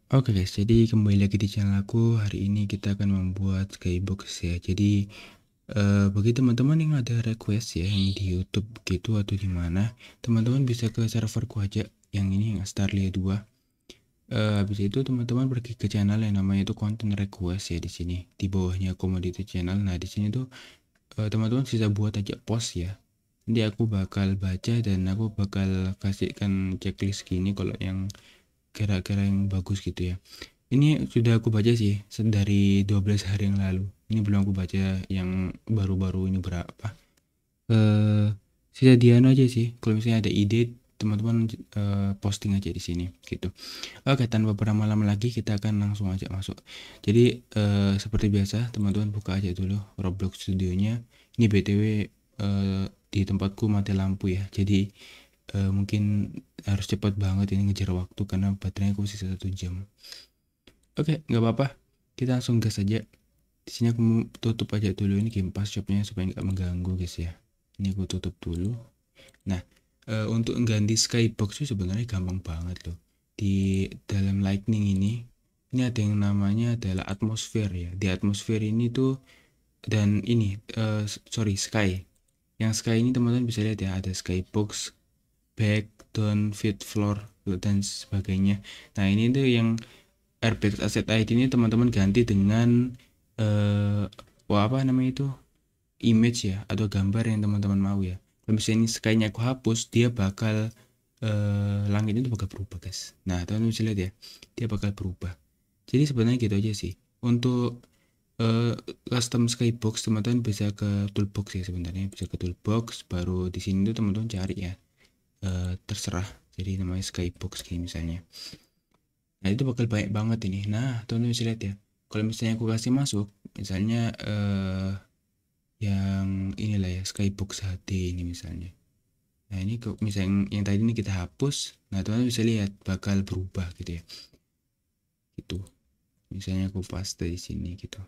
Oke guys, jadi kembali lagi di channel aku. Hari ini kita akan membuat skybox ya. Jadi bagi teman-teman yang ada request ya, yang di YouTube gitu atau di mana, teman-teman bisa ke serverku aja yang ini, yang Starlia 2. Habis itu teman-teman pergi ke channel yang namanya itu content request ya, di sini di bawahnya commodity channel. Nah di sini tuh teman-teman bisa buat aja post ya. Nanti aku bakal baca dan aku bakal kasihkan checklist gini kalau yang kira-kira yang bagus gitu ya. Ini sudah aku baca sih dari 12 hari yang lalu. Ini belum aku baca yang baru-baru ini berapa. Eh Sisa Diano aja sih. Kalau misalnya ada ide, teman-teman posting aja di sini gitu. Oke, tanpa berlama-lama lagi kita akan langsung aja masuk. Jadi seperti biasa teman-teman buka aja dulu Roblox Studionya. Ini BTW di tempatku mati lampu ya. Jadi mungkin harus cepat banget ini ngejar waktu karena baterainya aku sisa 1 jam. Oke, nggak apa-apa. Kita langsung gas aja. Di sini aku tutup aja dulu ini Game Pass shopnya supaya nggak mengganggu guys ya. Ini aku tutup dulu. Nah, untuk mengganti skybox itu sebenarnya gampang banget loh. Di dalam Lightning ini ada yang namanya adalah atmosfer ya. Di atmosfer ini tuh dan ini sorry sky. Yang sky ini teman-teman bisa lihat ya, ada skybox, back, down, feed, floor dan sebagainya. Nah ini tuh yang Airbag Asset ID ini teman-teman ganti dengan apa namanya itu, image ya atau gambar yang teman-teman mau ya. Kalau misalnya ini sky-nya aku hapus, dia bakal langit itu bakal berubah guys. Nah teman-teman bisa lihat ya, dia bakal berubah. Jadi sebenarnya gitu aja sih. Untuk custom skybox teman-teman bisa ke toolbox ya, sebenarnya bisa ke toolbox, baru di sini tuh teman-teman cari ya, terserah. Jadi namanya skybox gini misalnya. Nah itu bakal banyak banget ini. Nah teman-teman bisa lihat ya, kalau misalnya aku kasih masuk misalnya yang inilah ya, skybox HD ini misalnya. Nah ini misalnya yang tadi ini kita hapus, nah teman-teman bisa lihat bakal berubah gitu ya, gitu. Misalnya aku paste di sini gitu.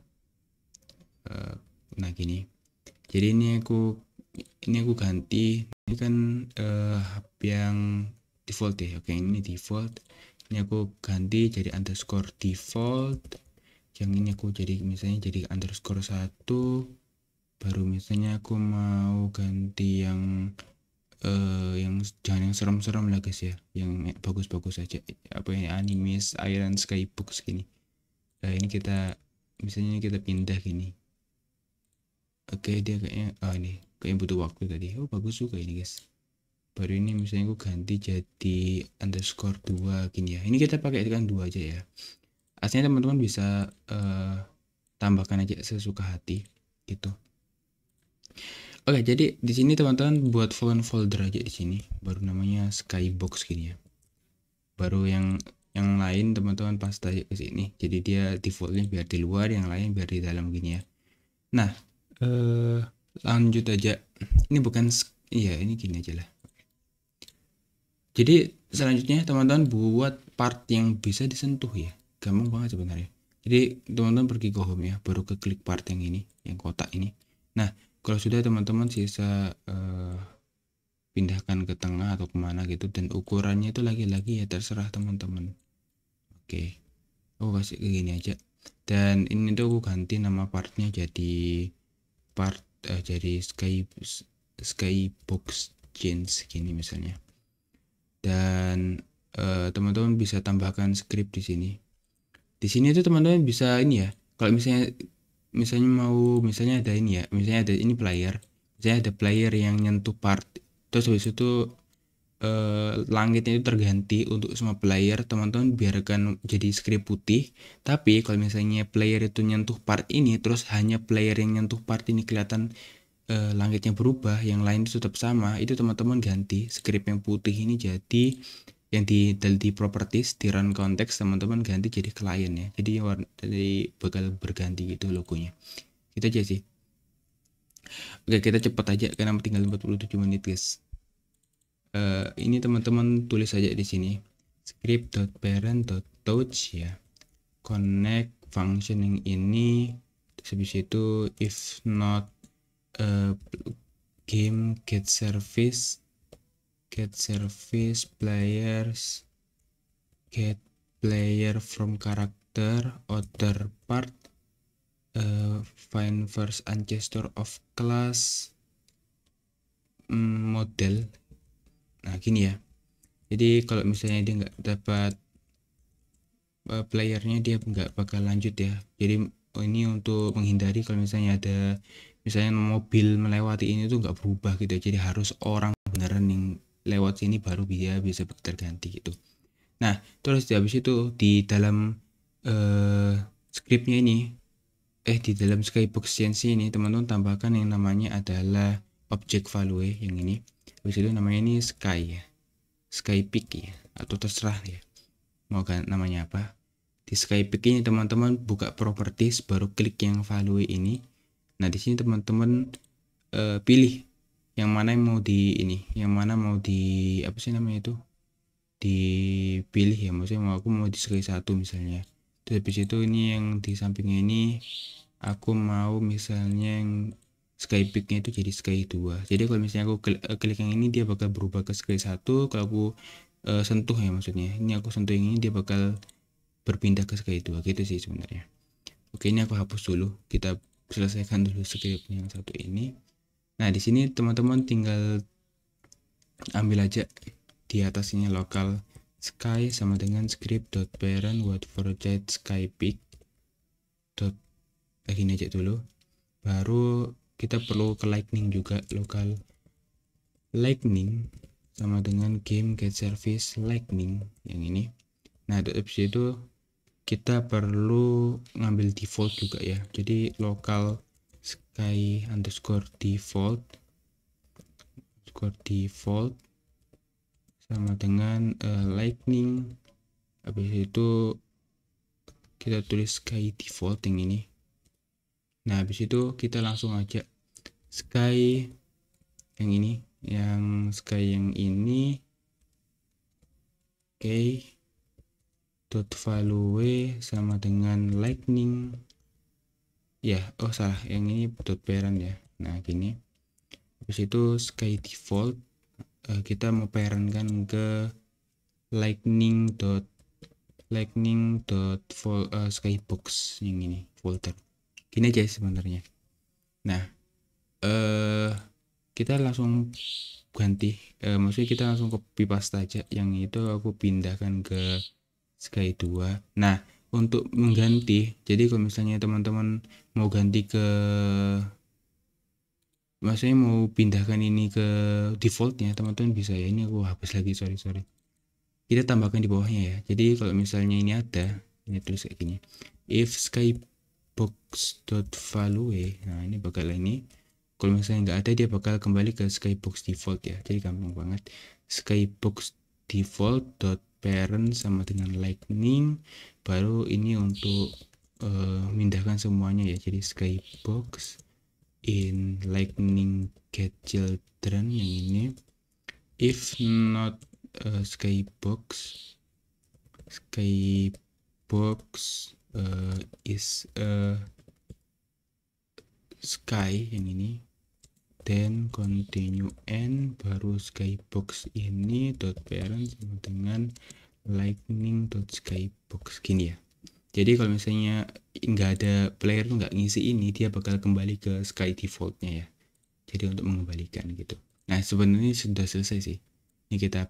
Nah gini, jadi ini aku ganti. Ini kan yang default ya. Oke, ini default. Ini aku ganti jadi underscore default. Yang ini aku jadi misalnya jadi underscore 1. Baru misalnya aku mau ganti yang jangan yang serem-serem lah guys ya, yang bagus-bagus aja, apa ini, animes Iron Skybox gini. Nah ini kita misalnya kita pindah gini. Oke, dia kayaknya ini kayaknya butuh waktu tadi. Oh bagus juga ini guys. Baru ini misalnya aku ganti jadi underscore 2 gini ya. Ini kita pakai kan 2 aja ya. Aslinya teman-teman bisa tambahkan aja sesuka hati gitu. Oke, jadi di sini teman-teman buat folder aja di sini, baru namanya skybox gini ya. Baru yang lain teman-teman paste aja ke sini. Jadi dia defaultnya biar di luar, yang lain biar di dalam gini ya. Nah, eh lanjut aja. Ini bukan iya, ini gini aja lah. Jadi selanjutnya teman-teman buat part yang bisa disentuh ya. Gampang banget sebenarnya. Jadi teman-teman pergi ke home ya, baru ke klik part yang ini, yang kotak ini. Nah, kalau sudah teman-teman sisa pindahkan ke tengah atau kemana gitu, dan ukurannya itu lagi-lagi ya terserah teman-teman. Oke, aku kasih ke gini aja. Dan ini tuh aku ganti nama partnya jadi jadi skybox jeans gini misalnya. Dan teman-teman bisa tambahkan script di sini. Di sini tuh teman-teman bisa ini ya. Kalau misalnya mau, misalnya ada ini ya, misalnya ada ini player, misalnya ada player yang nyentuh part, terus habis itu langitnya itu terganti untuk semua player, teman-teman biarkan jadi script putih. Tapi kalau misalnya player itu nyentuh part ini, terus hanya player yang nyentuh part ini kelihatan langitnya berubah, yang lain itu tetap sama, itu teman-teman ganti script yang putih ini jadi yang di properties, di run context, teman-teman ganti jadi client ya. Jadi bakal berganti gitu logonya. Itu aja sih. Oke, kita cepat aja karena tinggal 47 menit guys. Ini teman-teman tulis aja di sini script.parent.touch ya, connect function yang ini, terus habis itu if not game get service players get player from character outer part, find first ancestor of class, model. Nah gini ya, jadi kalau misalnya dia nggak dapat playernya, dia nggak bakal lanjut ya. Jadi ini untuk menghindari kalau misalnya ada mobil melewati ini tuh nggak berubah gitu, jadi harus orang beneran yang lewat sini baru dia bisa terganti gitu. Nah terus habis itu di dalam scriptnya ini, di dalam Skybox CNC ini teman-teman tambahkan yang namanya adalah object value yang ini. Habis itu namanya ini sky ya, sky pick ya, atau terserah ya mau kan namanya apa. Di Skypick ini teman-teman buka properties, baru klik yang value ini. Nah di sini teman-teman pilih yang mana yang mau di ini, yang mana mau di apa sih namanya itu, dipilih ya, maksudnya aku mau di Sky 1 misalnya. Terus habis itu ini yang di sampingnya ini aku mau misalnya yang Skypicknya itu jadi Sky 2. Jadi kalau misalnya aku klik yang ini, dia bakal berubah ke Sky 1. Kalau aku sentuh ya, maksudnya ini aku sentuh yang ini, dia bakal berpindah ke Sky 2 gitu sih sebenarnya. Oke, ini aku hapus dulu, kita selesaikan dulu script yang satu ini. Nah di sini teman-teman tinggal ambil aja di atas ini local sky sama dengan script.parent word for child sky pick dot gini aja dulu, baru kita perlu ke lightning juga, local lightning sama dengan game get service lightning yang ini. Nah habis itu kita perlu ngambil default juga ya, jadi local sky underscore default sama dengan lightning. Habis itu kita tulis sky default yang ini. Nah habis itu kita langsung aja sky yang ini, oke, dot value sama dengan lightning ya, oh salah, yang ini dot parent ya. Nah gini, habis itu sky default kita mau parent kan ke lightning dot skybox yang ini folder gini aja sebenarnya. Nah kita langsung ganti, maksudnya kita langsung copy paste aja yang itu, aku pindahkan ke Sky 2. Nah untuk mengganti, jadi kalau misalnya teman-teman mau ganti ke, maksudnya mau pindahkan ini ke defaultnya, teman-teman bisa ya. Ini aku hapus lagi, sorry, kita tambahkan di bawahnya ya. Jadi kalau misalnya ini ada, ini tulis kayak gini, if skybox.value, nah ini bakal ini, kalau misalnya nggak ada, dia bakal kembali ke skybox default ya. Jadi gampang banget, skybox default dot parent sama dengan lightning, baru ini untuk mindahkan semuanya ya. Jadi skybox in lightning get children yang ini, if not skybox is sky yang ini, then continue n, baru skybox ini dot parent sama dengan lightning dot skybox gini ya. Jadi kalau misalnya nggak ada player tuh nggak ngisi ini, dia bakal kembali ke sky defaultnya ya. Jadi untuk mengembalikan gitu. Nah sebenarnya sudah selesai sih. Ini kita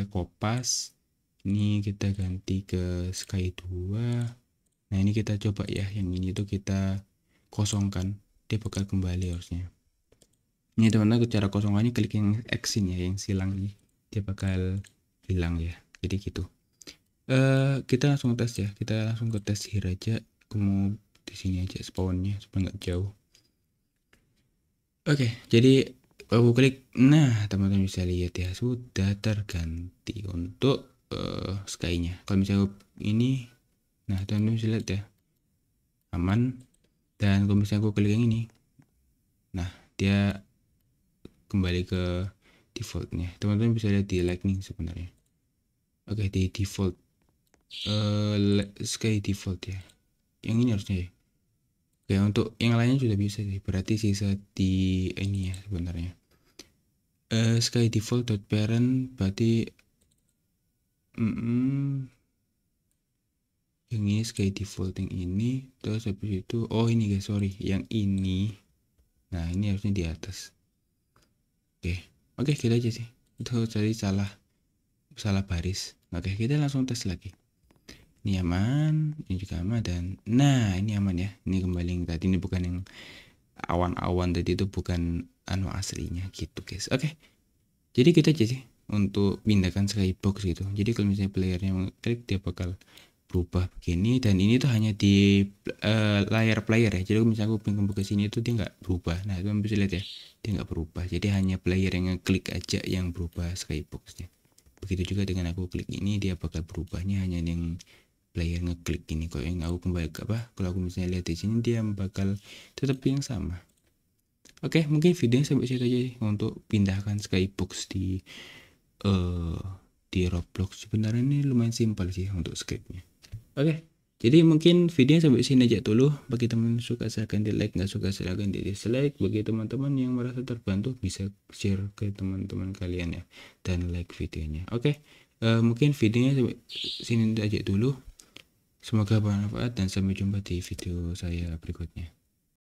kopas, ini kita ganti ke sky 2. Nah ini kita coba ya, yang ini tuh kita kosongkan, dia bakal kembali harusnya. Ini teman-teman, cara kosongannya klik yang X ini ya, yang silang ini, dia bakal hilang ya. Jadi gitu. Kita langsung tes ya, kita langsung ke tes here aja. Aku mau di sini aja spawnnya supaya nggak jauh. Oke, jadi aku klik, nah teman-teman bisa lihat ya, sudah terganti untuk sky-nya. Kalau misalnya ini, nah teman-teman bisa lihat ya, aman. Dan kalau misalnya aku klik yang ini, nah dia kembali ke defaultnya. Teman-teman bisa lihat di lightning sebenarnya. Oke, di default sky default ya, yang ini harusnya ya. Oke, untuk yang lainnya sudah bisa sih, berarti sisa di ini ya sebenarnya. Sky default dot parent berarti Yang ini sky default yang ini, terus habis itu oh ini guys, sorry, yang ini. Nah, ini harusnya di atas. Oke, kita aja sih. Itu tadi salah baris. Oke, kita langsung tes lagi. Ini aman, ini juga aman, dan nah ini aman ya. Ini kembali yang tadi, ini bukan yang awan-awan tadi, itu bukan aslinya gitu guys. Oke, jadi kita aja sih untuk pindahkan skybox gitu. Jadi kalau misalnya playernya mengklik, dia bakal berubah begini, dan ini tuh hanya di layar player ya. Jadi kalau misalnya aku pindah ke sini itu dia nggak berubah. Nah, teman bisa lihat ya, dia nggak berubah. Jadi hanya player yang ngeklik aja yang berubah skyboxnya. Begitu juga dengan aku klik ini, dia bakal berubahnya hanya yang player ngeklik ini. Kalau yang aku kembali ke apa, kalau aku misalnya lihat di sini, dia bakal tetap yang sama. Oke, mungkin videonya sampai situ aja untuk pindahkan skybox uh, di Roblox. Sebenarnya ini lumayan simpel sih untuk scriptnya. Oke, jadi mungkin videonya sampai sini aja dulu. Bagi teman suka silahkan di like, nggak suka silahkan di dislike. Bagi teman-teman yang merasa terbantu bisa share ke teman-teman kalian ya, dan like videonya. Oke, mungkin videonya sampai sini aja dulu. Semoga bermanfaat dan sampai jumpa di video saya berikutnya.